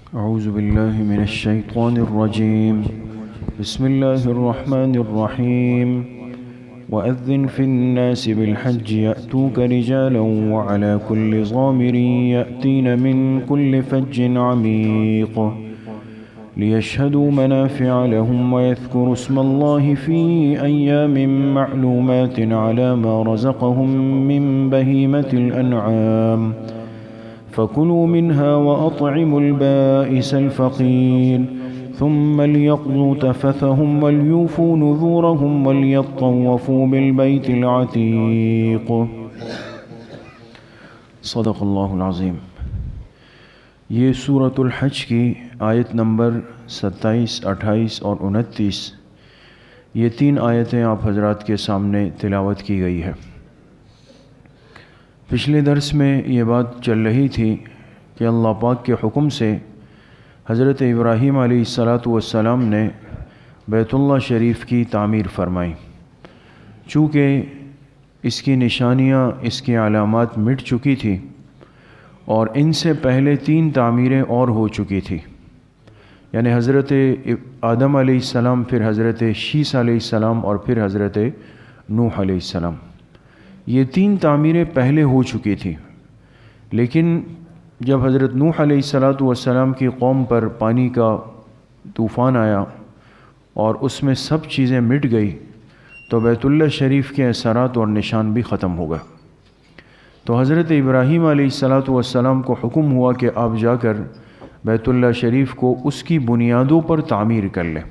أعوذ بالله من الشيطان الرجيم. بسم الله الرحمن الرحيم. وأذن في الناس بالحج يأتوك رجالا وعلى كل ضامر يأتين من كل فج عميق ليشهدوا منافع لهم ويذكروا اسم الله في أيام معلومات على ما رزقهم من بهيمة الأنعام فكلوا منها وأطعموا البائس الفقير ثم ليقضوا تفثهم وليوفوا نذورهم وليطوفوا بالبيت العتيق. صدق اللہ العظیم. یہ سورۃ الحج کی آیت نمبر 27، 28 اور 29، یہ 3 آیتیں آپ حضرات کے سامنے تلاوت کی گئی ہے. پچھلے درس میں یہ بات چل رہی تھی کہ اللہ پاک کے حکم سے حضرت ابراہیم علیہ السلام نے بیت اللہ شریف کی تعمیر فرمائی. چونکہ اس کی نشانیاں، اس کی علامات مٹ چکی تھی اور ان سے پہلے 3 تعمیریں اور ہو چکی تھی، یعنی حضرت آدم علیہ السلام، پھر حضرت شیس علیہ السلام اور پھر حضرت نوح علیہ السلام. یہ 3 تعمیریں پہلے ہو چکی تھی، لیکن جب حضرت نوح علیہ السلام کی قوم پر پانی کا طوفان آیا اور اس میں سب چیزیں مٹ گئی تو بیت اللہ شریف کے اثرات اور نشان بھی ختم ہو گئے. تو حضرت ابراہیم علیہ السلام کو حکم ہوا کہ آپ جا کر بیت اللہ شریف کو اس کی بنیادوں پر تعمیر کر لیں.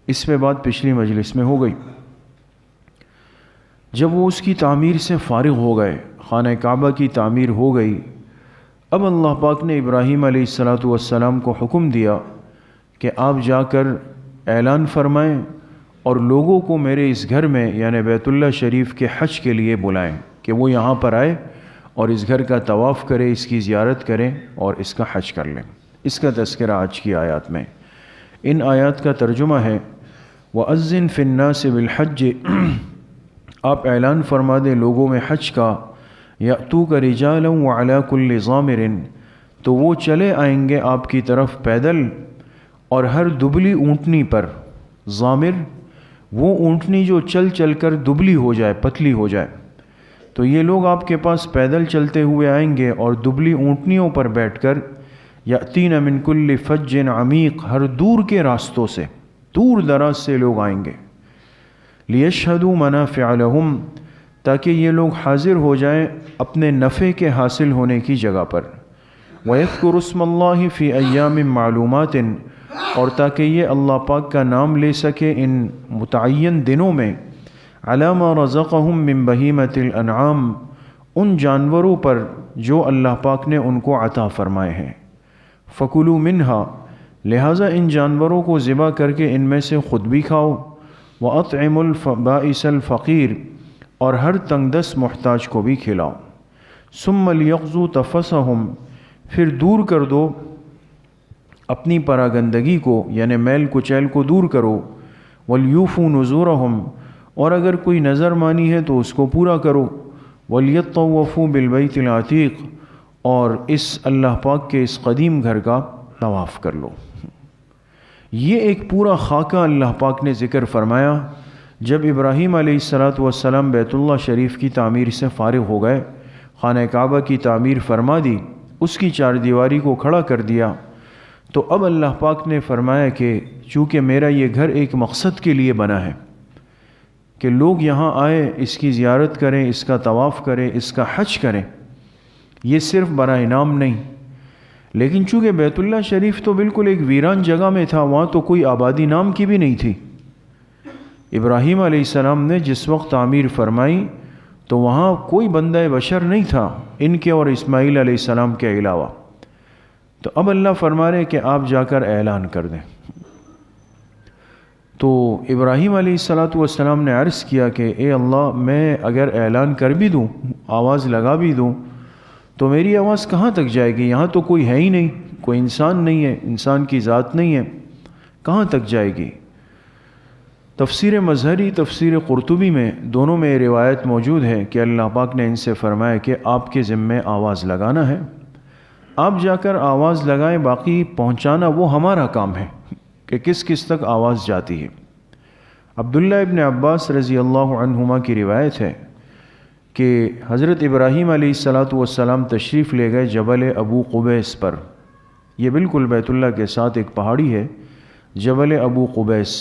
اس پہ بات پچھلی مجلس میں ہو گئی. جب وہ اس کی تعمیر سے فارغ ہو گئے، خانہ کعبہ کی تعمیر ہو گئی، اب اللہ پاک نے ابراہیم علیہ السلام کو حکم دیا کہ آپ جا کر اعلان فرمائیں اور لوگوں کو میرے اس گھر میں یعنی بیت اللہ شریف کے حج کے لیے بلائیں کہ وہ یہاں پر آئے اور اس گھر کا طواف کرے، اس کی زیارت کریں اور اس کا حج کر لیں. اس کا تذکرہ آج کی آیات میں. ان آیات کا ترجمہ ہے وَأَذِّن فِي النَّاسِ بِالْحَجِّ، آپ اعلان فرما دیں لوگوں میں حج کا، یأتوک رجالا وعلی کل ضامر، تو وہ چلے آئیں گے آپ کی طرف پیدل اور ہر دبلی اونٹنی پر. ضامر وہ اونٹنی جو چل چل کر دبلی ہو جائے، پتلی ہو جائے، تو یہ لوگ آپ کے پاس پیدل چلتے ہوئے آئیں گے اور دبلی اونٹنیوں پر بیٹھ کر یأتین من کل فج عمیق، ہر دور کے راستوں سے، دور دراز سے لوگ آئیں گے. لیشہدوا منافع لہم، تاکہ یہ لوگ حاضر ہو جائیں اپنے نفع کے حاصل ہونے کی جگہ پر. وَيَذْكُرُ اسْمَ اللَّهِ فِي أَيَّامٍ مَعْلُومَاتٍ، اور تاکہ یہ اللہ پاک کا نام لے سکے ان متعین دنوں میں، عَلَى مَا رَزَقَهُم مِّن بَهِيمَةِ الْأَنْعَامِ، ان جانوروں پر جو اللہ پاک نے ان کو عطا فرمائے ہیں. فَكُلُوا مِنْهَا، لہٰذا ان جانوروں کو ذبح کر کے ان میں سے خود بھی کھاؤ. وَأَطْعِمُوا الْبَائِسَ الْفَقِيرَ، اور ہر تنگ دست محتاج کو بھی کھلاؤ. ثُمَّ لِيَقْضُوا تَفَثَهُمْ، پھر دور کر دو اپنی پراگندگی کو، یعنی میل کچیل کو دور کرو. وَلْيُوفُوا نُذُورَهُمْ، اور اگر کوئی نظر مانی ہے تو اس کو پورا کرو. وَلْيَطَّوَّفُوا بِالْبَيْتِ الْعَتِيقِ، اور اس اللہ پاک کے اس قدیم گھر کا طواف کر لو. یہ ایک پورا خاکہ اللہ پاک نے ذکر فرمایا. جب ابراہیم علیہ السلام بیت اللہ شریف کی تعمیر سے فارغ ہو گئے، خانہ کعبہ کی تعمیر فرما دی، اس کی 4 دیواری کو کھڑا کر دیا، تو اب اللہ پاک نے فرمایا کہ چونکہ میرا یہ گھر ایک مقصد کے لیے بنا ہے کہ لوگ یہاں آئے، اس کی زیارت کریں، اس کا طواف کریں، اس کا حج کریں، یہ صرف برائے نام نہیں. لیکن چونکہ بیت اللہ شریف تو بالکل ایک ویران جگہ میں تھا، وہاں تو کوئی آبادی نام کی بھی نہیں تھی. ابراہیم علیہ السلام نے جس وقت تعمیر فرمائی تو وہاں کوئی بندہ بشر نہیں تھا ان کے اور اسماعیل علیہ السلام کے علاوہ. تو اب اللہ فرما رہے کہ آپ جا کر اعلان کر دیں. تو ابراہیم علیہ السلام نے عرض کیا کہ اے اللہ، میں اگر اعلان کر بھی دوں، آواز لگا بھی دوں، تو میری آواز کہاں تک جائے گی؟ یہاں تو کوئی ہے ہی نہیں، کوئی انسان نہیں ہے، انسان کی ذات نہیں ہے، کہاں تک جائے گی؟ تفسیر مظہری، تفسیر قرطبی میں دونوں میں روایت موجود ہے کہ اللہ پاک نے ان سے فرمایا کہ آپ کے ذمے آواز لگانا ہے. آپ جا کر آواز لگائیں، باقی پہنچانا وہ ہمارا کام ہے کہ کس کس تک آواز جاتی ہے۔ عبداللہ ابن عباس رضی اللہ عنہما کی روایت ہے کہ حضرت ابراہیم علیہ السلام تشریف لے گئے جبل ابو قبیس پر۔ یہ بالکل بیت اللہ کے ساتھ ایک پہاڑی ہے، جبل ابو قبیس۔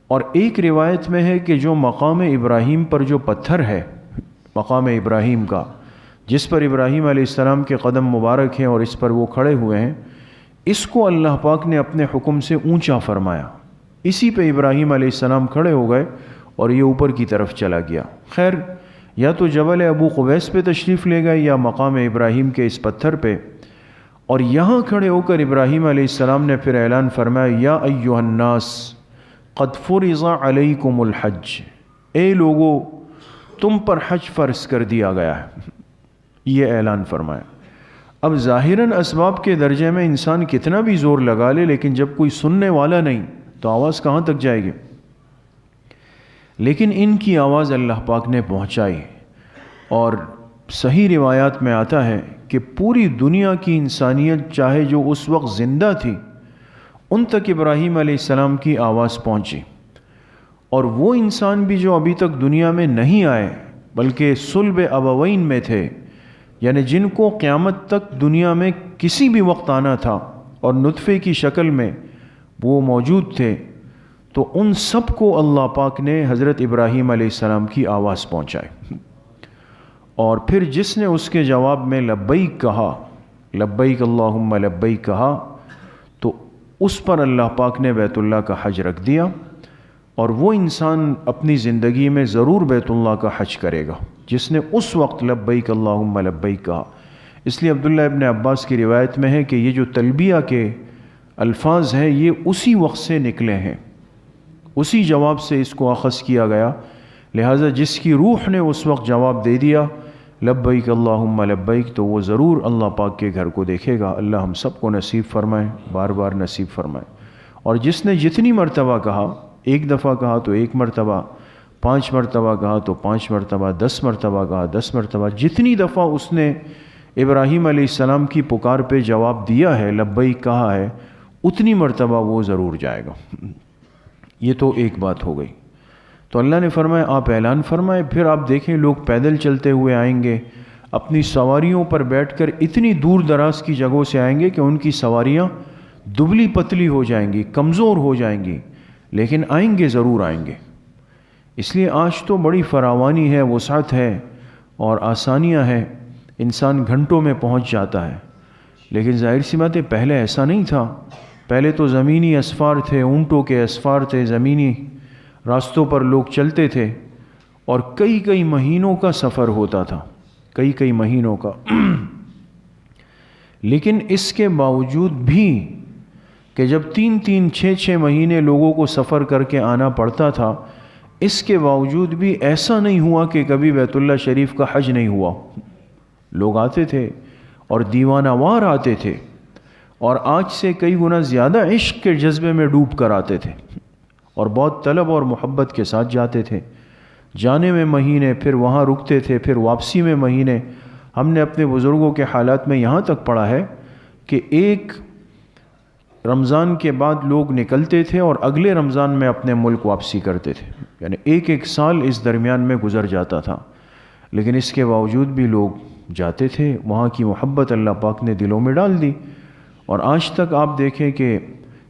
اور ایک روایت میں ہے کہ جو مقام ابراہیم پر جو پتھر ہے، مقام ابراہیم کا، جس پر ابراہیم علیہ السلام کے قدم مبارک ہیں اور اس پر وہ کھڑے ہوئے ہیں، اس کو اللہ پاک نے اپنے حکم سے اونچا فرمایا۔ اسی پہ ابراہیم علیہ السلام کھڑے ہو گئے اور یہ اوپر کی طرف چلا گیا۔ خیر، یا تو جبل ابو قبیس پہ تشریف لے گئے یا مقام ابراہیم کے اس پتھر پہ، اور یہاں کھڑے ہو کر ابراہیم علیہ السلام نے پھر اعلان فرمایا، یا ایھا الناس قد فرض علیکم الحج، اے لوگو تم پر حج فرض کر دیا گیا ہے، یہ اعلان فرمایا۔ اب ظاہراً اسباب کے درجے میں انسان کتنا بھی زور لگا لے، لیکن جب کوئی سننے والا نہیں تو آواز کہاں تک جائے گی؟ لیکن ان کی آواز اللہ پاک نے پہنچائی، اور صحیح روایات میں آتا ہے کہ پوری دنیا کی انسانیت چاہے جو اس وقت زندہ تھی، ان تک ابراہیم علیہ السلام کی آواز پہنچی، اور وہ انسان بھی جو ابھی تک دنیا میں نہیں آئے بلکہ صلب ابوین میں تھے، یعنی جن کو قیامت تک دنیا میں کسی بھی وقت آنا تھا اور نطفے کی شکل میں وہ موجود تھے، تو ان سب کو اللہ پاک نے حضرت ابراہیم علیہ السلام کی آواز پہنچائی۔ اور پھر جس نے اس کے جواب میں لبیک کہا، لبیک اللہم لبیک کہا، تو اس پر اللہ پاک نے بیت اللہ کا حج رکھ دیا، اور وہ انسان اپنی زندگی میں ضرور بیت اللہ کا حج کرے گا جس نے اس وقت لبیک اللہم لبیک کہا۔ اس لیے عبداللہ ابن عباس کی روایت میں ہے کہ یہ جو تلبیہ کے الفاظ ہیں یہ اسی وقت سے نکلے ہیں، اسی جواب سے اس کو اخذ کیا گیا، لہٰذا جس کی روح نے اس وقت جواب دے دیا لبیک اللہم لبیک، تو وہ ضرور اللہ پاک کے گھر کو دیکھے گا۔ اللہ ہم سب کو نصیب فرمائے، بار بار نصیب فرمائے۔ اور جس نے جتنی مرتبہ کہا، ایک دفعہ کہا تو ایک مرتبہ، 5 مرتبہ کہا تو 5 مرتبہ، 10 مرتبہ کہا 10 مرتبہ، جتنی دفعہ اس نے ابراہیم علیہ السلام کی پکار پہ جواب دیا ہے، لبیک کہا ہے، اتنی مرتبہ وہ ضرور جائے گا۔ یہ تو ایک بات ہو گئی۔ تو اللہ نے فرمایا آپ اعلان فرمائے، پھر آپ دیکھیں لوگ پیدل چلتے ہوئے آئیں گے، اپنی سواریوں پر بیٹھ کر اتنی دور دراز کی جگہوں سے آئیں گے کہ ان کی سواریاں دبلی پتلی ہو جائیں گی، کمزور ہو جائیں گی، لیکن آئیں گے، ضرور آئیں گے۔ اس لیے آج تو بڑی فراوانی ہے، وسعت ہے اور آسانیاں ہیں، انسان گھنٹوں میں پہنچ جاتا ہے، لیکن ظاہر سی بات ہے پہلے ایسا نہیں تھا۔ پہلے تو زمینی اسفار تھے، اونٹوں کے اسفار تھے، زمینی راستوں پر لوگ چلتے تھے، اور کئی کئی مہینوں کا سفر ہوتا تھا، کئی کئی مہینوں کا۔ لیکن اس کے باوجود بھی کہ جب 3 6 مہینے لوگوں کو سفر کر کے آنا پڑتا تھا، اس کے باوجود بھی ایسا نہیں ہوا کہ کبھی بیت اللہ شریف کا حج نہیں ہوا۔ لوگ آتے تھے اور دیوانہ وار آتے تھے، اور آج سے کئی گنا زیادہ عشق کے جذبے میں ڈوب کر آتے تھے، اور بہت طلب اور محبت کے ساتھ جاتے تھے۔ جانے میں مہینے، پھر وہاں رکتے تھے، پھر واپسی میں مہینے۔ ہم نے اپنے بزرگوں کے حالات میں یہاں تک پڑھا ہے کہ ایک رمضان کے بعد لوگ نکلتے تھے اور اگلے رمضان میں اپنے ملک واپسی کرتے تھے، یعنی ایک سال اس درمیان میں گزر جاتا تھا، لیکن اس کے باوجود بھی لوگ جاتے تھے۔ وہاں کی محبت اللہ پاک نے دلوں میں ڈال دی، اور آج تک آپ دیکھیں کہ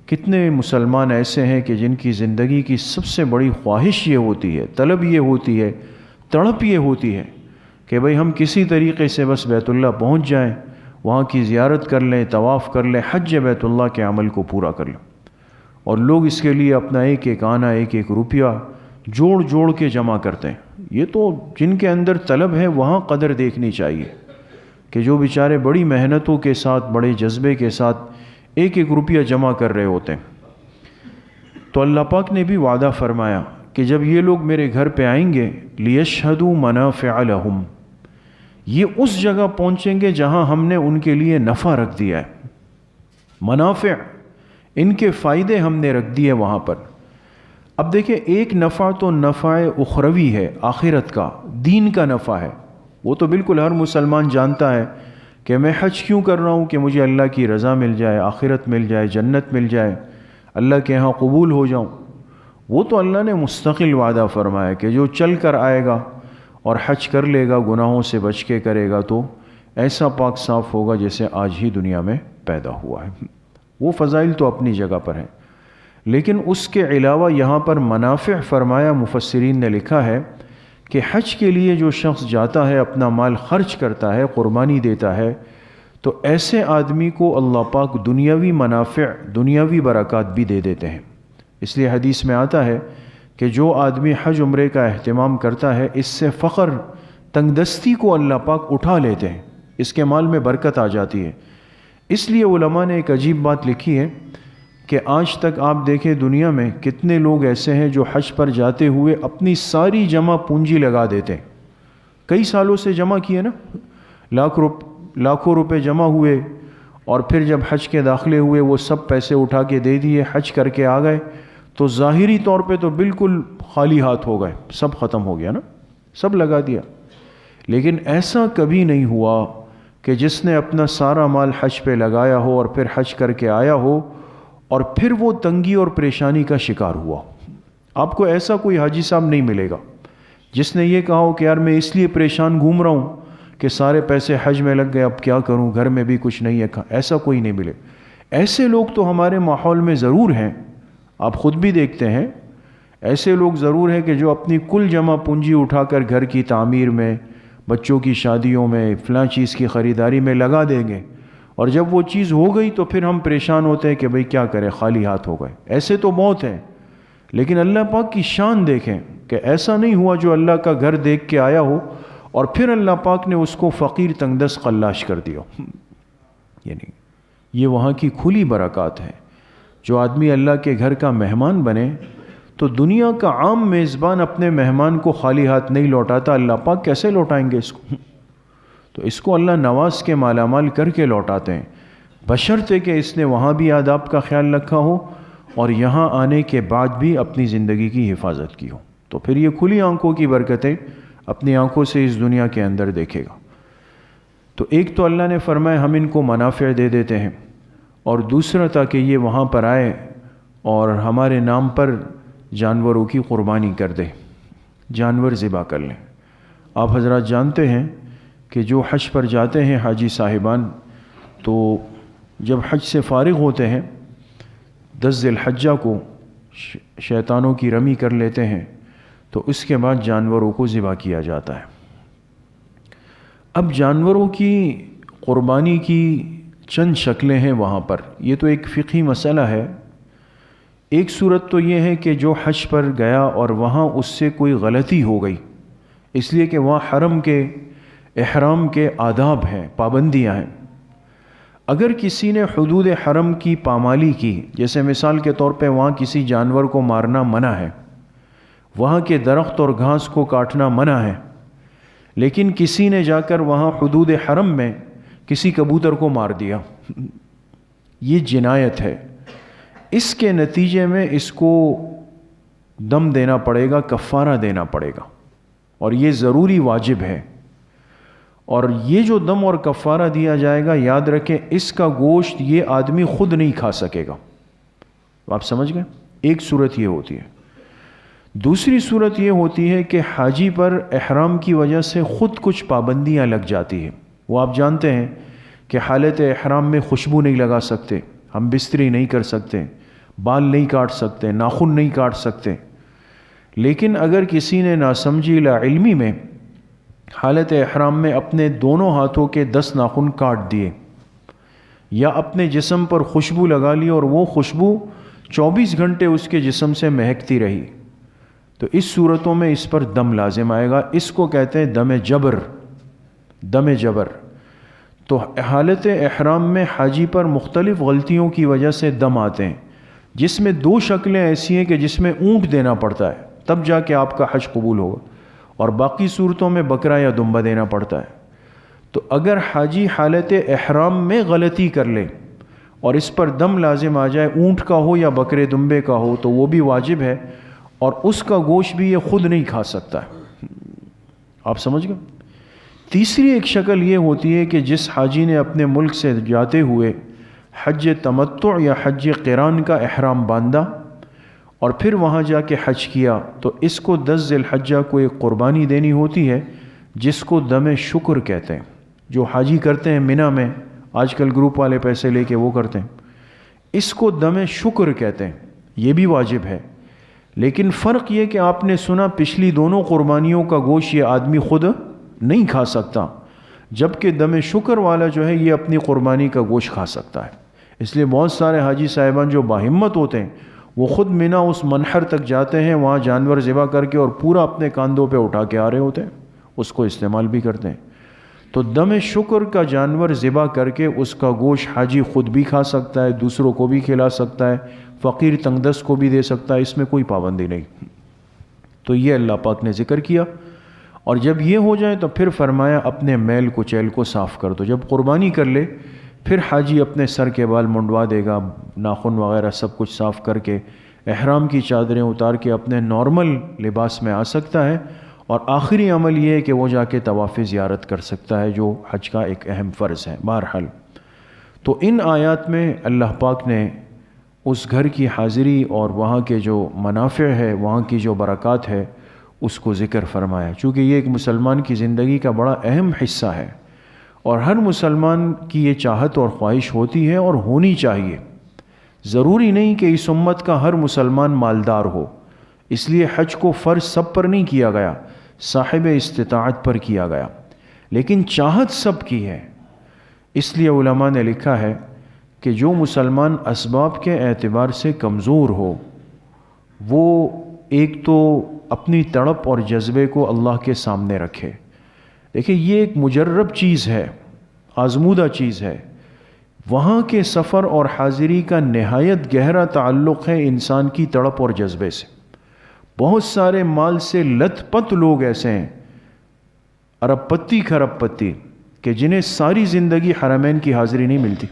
کتنے مسلمان ایسے ہیں کہ جن کی زندگی کی سب سے بڑی خواہش یہ ہوتی ہے، طلب یہ ہوتی ہے، تڑپ یہ ہوتی ہے کہ بھئی ہم کسی طریقے سے بس بیت اللہ پہنچ جائیں، وہاں کی زیارت کر لیں، طواف کر لیں، حج بیت اللہ کے عمل کو پورا کر لیں۔ اور لوگ اس کے لیے اپنا ایک ایک آنا، ایک ایک روپیہ جوڑ جوڑ کے جمع کرتے ہیں۔ یہ تو جن کے اندر طلب ہے وہاں قدر دیکھنی چاہیے کہ جو بیچارے بڑی محنتوں کے ساتھ، بڑے جذبے کے ساتھ ایک ایک روپیہ جمع کر رہے ہوتے ہیں۔ تو اللہ پاک نے بھی وعدہ فرمایا کہ جب یہ لوگ میرے گھر پہ آئیں گے، لِيَشْهَدُوا مَنَافِعَ لَهُمْ، یہ اس جگہ پہنچیں گے جہاں ہم نے ان کے لیے نفع رکھ دیا ہے، منافع، ان کے فائدے ہم نے رکھ دیے وہاں پر۔ اب دیکھیں ایک نفع تو نفع اخروی ہے، آخرت کا، دین کا نفع ہے، وہ تو بالکل ہر مسلمان جانتا ہے کہ میں حج کیوں کر رہا ہوں؟ کہ مجھے اللہ کی رضا مل جائے، آخرت مل جائے، جنت مل جائے، اللہ کے ہاں قبول ہو جاؤں۔ وہ تو اللہ نے مستقل وعدہ فرمایا کہ جو چل کر آئے گا اور حج کر لے گا، گناہوں سے بچ کے کرے گا، تو ایسا پاک صاف ہوگا جیسے آج ہی دنیا میں پیدا ہوا ہے۔ وہ فضائل تو اپنی جگہ پر ہیں، لیکن اس کے علاوہ یہاں پر منافع فرمایا۔ مفسرین نے لکھا ہے کہ حج کے لیے جو شخص جاتا ہے، اپنا مال خرچ کرتا ہے، قربانی دیتا ہے، تو ایسے آدمی کو اللہ پاک دنیاوی منافع، دنیاوی برکات بھی دے دیتے ہیں۔ اس لیے حدیث میں آتا ہے کہ جو آدمی حج عمرے کا اہتمام کرتا ہے، اس سے فقر، تنگ دستی کو اللہ پاک اٹھا لیتے ہیں، اس کے مال میں برکت آ جاتی ہے۔ اس لیے علماء نے ایک عجیب بات لکھی ہے کہ آج تک آپ دیکھیں دنیا میں کتنے لوگ ایسے ہیں جو حج پر جاتے ہوئے اپنی ساری جمع پونجی لگا دیتے ہیں، کئی سالوں سے جمع کیے نا، لاکھوں روپے جمع ہوئے، اور پھر جب حج کے داخلے ہوئے وہ سب پیسے اٹھا کے دے دیے، حج کر کے آ گئے، تو ظاہری طور پہ تو بالکل خالی ہاتھ ہو گئے، سب ختم ہو گیا نا، سب لگا دیا۔ لیکن ایسا کبھی نہیں ہوا کہ جس نے اپنا سارا مال حج پہ لگایا ہو اور پھر حج کر کے آیا ہو اور پھر وہ تنگی اور پریشانی کا شکار ہوا۔ آپ کو ایسا کوئی حاجی صاحب نہیں ملے گا جس نے یہ کہا ہو کہ یار میں اس لیے پریشان گھوم رہا ہوں کہ سارے پیسے حج میں لگ گئے، اب کیا کروں، گھر میں بھی کچھ نہیں ہے، ایسا کوئی نہیں ملے۔ ایسے لوگ تو ہمارے ماحول میں ضرور ہیں، آپ خود بھی دیکھتے ہیں، ایسے لوگ ضرور ہیں کہ جو اپنی کل جمع پونجی اٹھا کر گھر کی تعمیر میں، بچوں کی شادیوں میں، فلاں چیز کی خریداری میں لگا دیں گے، اور جب وہ چیز ہو گئی تو پھر ہم پریشان ہوتے ہیں کہ بھئی کیا کریں، خالی ہاتھ ہو گئے۔ ایسے تو بہت ہیں، لیکن اللہ پاک کی شان دیکھیں کہ ایسا نہیں ہوا جو اللہ کا گھر دیکھ کے آیا ہو اور پھر اللہ پاک نے اس کو فقیر تنگدست قلاش کر دیا۔ یعنی یہ وہاں کی کھلی برکات ہے۔ جو آدمی اللہ کے گھر کا مہمان بنے تو دنیا کا عام میزبان اپنے مہمان کو خالی ہاتھ نہیں لوٹاتا، اللہ پاک کیسے لوٹائیں گے اس کو؟ تو اس کو اللہ نواز کے مالا مال کر کے لوٹاتے ہیں، بشرطے کہ اس نے وہاں بھی آداب کا خیال رکھا ہو اور یہاں آنے کے بعد بھی اپنی زندگی کی حفاظت کی ہو، تو پھر یہ کھلی آنکھوں کی برکتیں اپنی آنکھوں سے اس دنیا کے اندر دیکھے گا۔ تو ایک تو اللہ نے فرمایا ہم ان کو منافع دے دیتے ہیں، اور دوسرا تاکہ یہ وہاں پر آئے اور ہمارے نام پر جانوروں کی قربانی کر دے، جانور ذبح کر لیں۔ آپ حضرات جانتے ہیں کہ جو حج پر جاتے ہیں حاجی صاحبان، تو جب حج سے فارغ ہوتے ہیں 10 ذی الحجہ کو شیطانوں کی رمی کر لیتے ہیں، تو اس کے بعد جانوروں کو ذبح کیا جاتا ہے۔ اب جانوروں کی قربانی کی چند شکلیں ہیں وہاں پر، یہ تو ایک فقہی مسئلہ ہے۔ ایک صورت تو یہ ہے کہ جو حج پر گیا اور وہاں اس سے کوئی غلطی ہو گئی، اس لیے کہ وہاں حرم کے احرام کے آداب ہیں، پابندیاں ہیں۔ اگر کسی نے حدود حرم کی پامالی کی، جیسے مثال کے طور پہ وہاں کسی جانور کو مارنا منع ہے، وہاں کے درخت اور گھاس کو کاٹنا منع ہے، لیکن کسی نے جا کر وہاں حدود حرم میں کسی کبوتر کو مار دیا، یہ جنایت ہے۔ اس کے نتیجے میں اس کو دم دینا پڑے گا، کفارہ دینا پڑے گا، اور یہ ضروری واجب ہے۔ اور یہ جو دم اور کفارہ دیا جائے گا، یاد رکھیں اس کا گوشت یہ آدمی خود نہیں کھا سکے گا۔ آپ سمجھ گئے؟ ایک صورت یہ ہوتی ہے۔ دوسری صورت یہ ہوتی ہے کہ حاجی پر احرام کی وجہ سے خود کچھ پابندیاں لگ جاتی ہیں۔ وہ آپ جانتے ہیں کہ حالت احرام میں خوشبو نہیں لگا سکتے، ہم بستری نہیں کر سکتے، بال نہیں کاٹ سکتے، ناخن نہیں کاٹ سکتے۔ لیکن اگر کسی نے ناسمجھی لا علمی میں حالت احرام میں اپنے دونوں ہاتھوں کے 10 ناخن کاٹ دیے، یا اپنے جسم پر خوشبو لگا لی اور وہ خوشبو 24 گھنٹے اس کے جسم سے مہکتی رہی، تو اس صورتوں میں اس پر دم لازم آئے گا۔ اس کو کہتے ہیں دم جبر، دم جبر۔ تو حالت احرام میں حاجی پر مختلف غلطیوں کی وجہ سے دم آتے ہیں، جس میں 2 شکلیں ایسی ہیں کہ جس میں اونٹ دینا پڑتا ہے، تب جا کے آپ کا حج قبول ہوگا، اور باقی صورتوں میں بکرا یا دمبا دینا پڑتا ہے۔ تو اگر حاجی حالت احرام میں غلطی کر لے اور اس پر دم لازم آ جائے، اونٹ کا ہو یا بکرے دمبے کا ہو، تو وہ بھی واجب ہے، اور اس کا گوشت بھی یہ خود نہیں کھا سکتا ہے۔ آپ سمجھ گئے؟ تیسری ایک شکل یہ ہوتی ہے کہ جس حاجی نے اپنے ملک سے جاتے ہوئے حج تمتع یا حج قران کا احرام باندھا اور پھر وہاں جا کے حج کیا، تو اس کو 10 ذی الحجہ کو ایک قربانی دینی ہوتی ہے جس کو دم شکر کہتے ہیں۔ جو حاجی کرتے ہیں منی میں، آج کل گروپ والے پیسے لے کے وہ کرتے ہیں، اس کو دم شکر کہتے ہیں، یہ بھی واجب ہے۔ لیکن فرق یہ کہ آپ نے سنا پچھلی دونوں قربانیوں کا گوشت یہ آدمی خود نہیں کھا سکتا، جبکہ دم شکر والا جو ہے یہ اپنی قربانی کا گوشت کھا سکتا ہے۔ اس لیے بہت سارے حاجی صاحبان جو باہمت ہوتے ہیں وہ خود منی اس منحر تک جاتے ہیں، وہاں جانور ذبح کر کے اور پورا اپنے کاندھوں پہ اٹھا کے آ رہے ہوتے ہیں، اس کو استعمال بھی کرتے ہیں۔ تو دم شکر کا جانور ذبح کر کے اس کا گوشت حاجی خود بھی کھا سکتا ہے، دوسروں کو بھی کھلا سکتا ہے، فقیر تنگ دست کو بھی دے سکتا ہے، اس میں کوئی پابندی نہیں۔ تو یہ اللہ پاک نے ذکر کیا، اور جب یہ ہو جائے تو پھر فرمایا اپنے میل کچیل کو صاف کر دو۔ جب قربانی کر لے پھر حاجی اپنے سر کے بال منڈوا دے گا، ناخن وغیرہ سب کچھ صاف کر کے احرام کی چادریں اتار کے اپنے نارمل لباس میں آ سکتا ہے، اور آخری عمل یہ ہے کہ وہ جا کے طواف زیارت کر سکتا ہے، جو حج کا ایک اہم فرض ہے۔ بہرحال تو ان آیات میں اللہ پاک نے اس گھر کی حاضری اور وہاں کے جو منافع ہے، وہاں کی جو برکات ہے، اس کو ذکر فرمایا، چونکہ یہ ایک مسلمان کی زندگی کا بڑا اہم حصہ ہے، اور ہر مسلمان کی یہ چاہت اور خواہش ہوتی ہے اور ہونی چاہیے۔ ضروری نہیں کہ اس امت کا ہر مسلمان مالدار ہو، اس لیے حج کو فرض سب پر نہیں کیا گیا، صاحب استطاعت پر کیا گیا، لیکن چاہت سب کی ہے۔ اس لیے علماء نے لکھا ہے کہ جو مسلمان اسباب کے اعتبار سے کمزور ہو، وہ ایک تو اپنی تڑپ اور جذبے کو اللہ کے سامنے رکھے۔ دیکھیں یہ ایک مجرب چیز ہے، آزمودہ چیز ہے۔ وہاں کے سفر اور حاضری کا نہایت گہرا تعلق ہے انسان کی تڑپ اور جذبے سے۔ بہت سارے مال سے لت پت لوگ ایسے ہیں، ارب پتی کھرب پتی، کہ جنہیں ساری زندگی حرمین کی حاضری نہیں ملتی،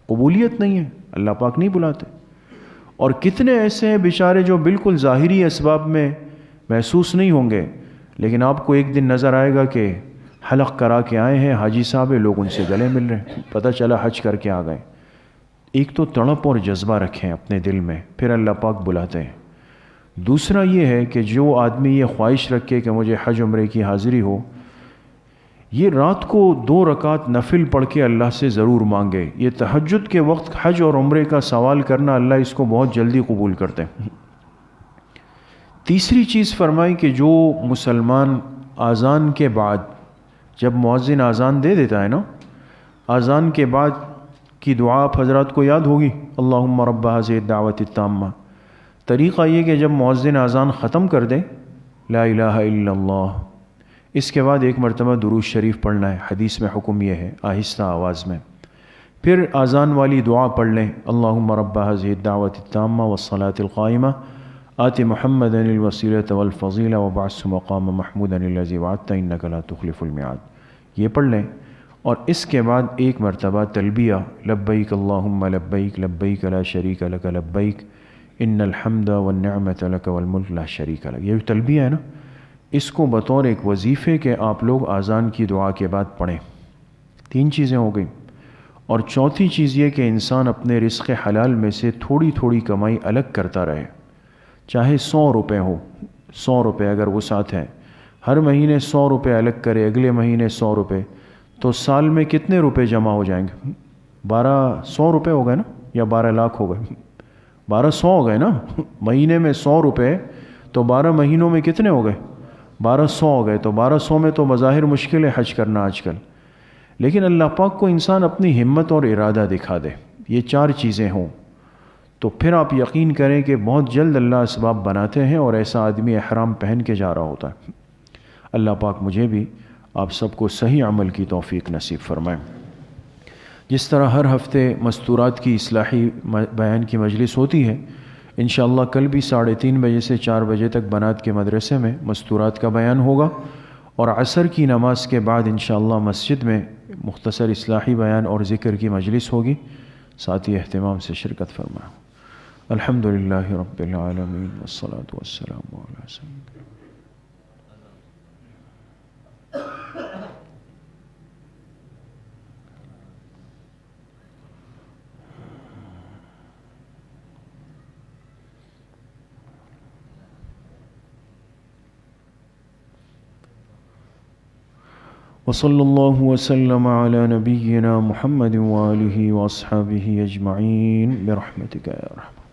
قبولیت نہیں ہے، اللہ پاک نہیں بلاتے۔ اور کتنے ایسے ہیں بیچارے جو بالکل ظاہری اسباب میں محسوس نہیں ہوں گے، لیکن آپ کو ایک دن نظر آئے گا کہ حلق کرا کے آئے ہیں حاجی صاحب، لوگ ان سے گلے مل رہے ہیں، پتہ چلا حج کر کے آ گئے۔ ایک تو تڑپ اور جذبہ رکھیں اپنے دل میں، پھر اللہ پاک بلاتے ہیں۔ دوسرا یہ ہے کہ جو آدمی یہ خواہش رکھے کہ مجھے حج عمرے کی حاضری ہو، یہ رات کو 2 رکعت نفل پڑھ کے اللہ سے ضرور مانگے۔ یہ تہجد کے وقت حج اور عمرے کا سوال کرنا اللہ اس کو بہت جلدی قبول کرتے ہیں۔ تیسری چیز فرمائی کہ جو مسلمان اذان کے بعد، جب مؤذن اذان دے دیتا ہے نا، اذان کے بعد کی دعا آپ حضرات کو یاد ہوگی، اللہم رب ہذہ الدعوۃ التامہ۔ طریقہ یہ کہ جب مؤذن اذان ختم کر دے لا الہ الا اللہ، اس کے بعد ایک مرتبہ درود شریف پڑھنا ہے، حدیث میں حکم یہ ہے، آہستہ آواز میں۔ پھر اذان والی دعا پڑھ لیں، اللہم رب ہذہ الدعوۃ التامہ والصلاۃ القائمہ آت محمدا الوسیلۃ والفضیلہ وابعثہ مقاما محمودا الذی وعدتہ انک لا تخلف المیعاد، یہ پڑھ لیں۔ اور اس کے بعد ایک مرتبہ تلبیہ، لبیک اللہم لبیک لبیک لا شریک لک لبیک ان الحمد والنعمۃ لک والملک لا شریک لک، یہ تلبیہ ہے نا، اس کو بطور ایک وظیفے کے آپ لوگ اذان کی دعا کے بعد پڑھیں۔ 3 چیزیں ہو گئیں۔ اور چوتھی چیز یہ کہ انسان اپنے رزق حلال میں سے تھوڑی تھوڑی کمائی الگ کرتا رہے، چاہے 100 روپے ہو، 100 روپے اگر وسعت ہے، ہر مہینے 100 روپے الگ کرے، اگلے مہینے 100 روپے، تو سال میں کتنے روپے جمع ہو جائیں گے؟ 1200 روپے ہو گئے نا، یا 12 لاکھ ہو گئے؟ 1200 ہو گئے نا، مہینے میں 100 روپے تو 12 مہینوں میں کتنے ہو گئے؟ 1200 ہو گئے۔ تو 1200 میں تو بظاہر مشکل ہے حج کرنا آج کل، لیکن اللہ پاک کو انسان اپنی ہمت اور ارادہ دکھا دے، یہ 4 چیزیں ہوں تو پھر آپ یقین کریں کہ بہت جلد اللہ اسباب بناتے ہیں، اور ایسا آدمی احرام پہن کے جا رہا ہوتا ہے۔ اللہ پاک مجھے بھی آپ سب کو صحیح عمل کی توفیق نصیب فرمائے۔ جس طرح ہر ہفتے مستورات کی اصلاحی بیان کی مجلس ہوتی ہے، انشاءاللہ کل بھی 3:30 بجے سے 4 بجے تک بنات کے مدرسے میں مستورات کا بیان ہوگا، اور عصر کی نماز کے بعد انشاءاللہ مسجد میں مختصر اصلاحی بیان اور ذکر کی مجلس ہوگی، ساتھی اہتمام سے شرکت فرمائیں۔ الحمدللہ رب العالمین والصلاة والسلام علی سیدنا وصلی اللہ وسلم علی نبینا محمد وآلہ واصحابہ اجمعین برحمتک یا ارحم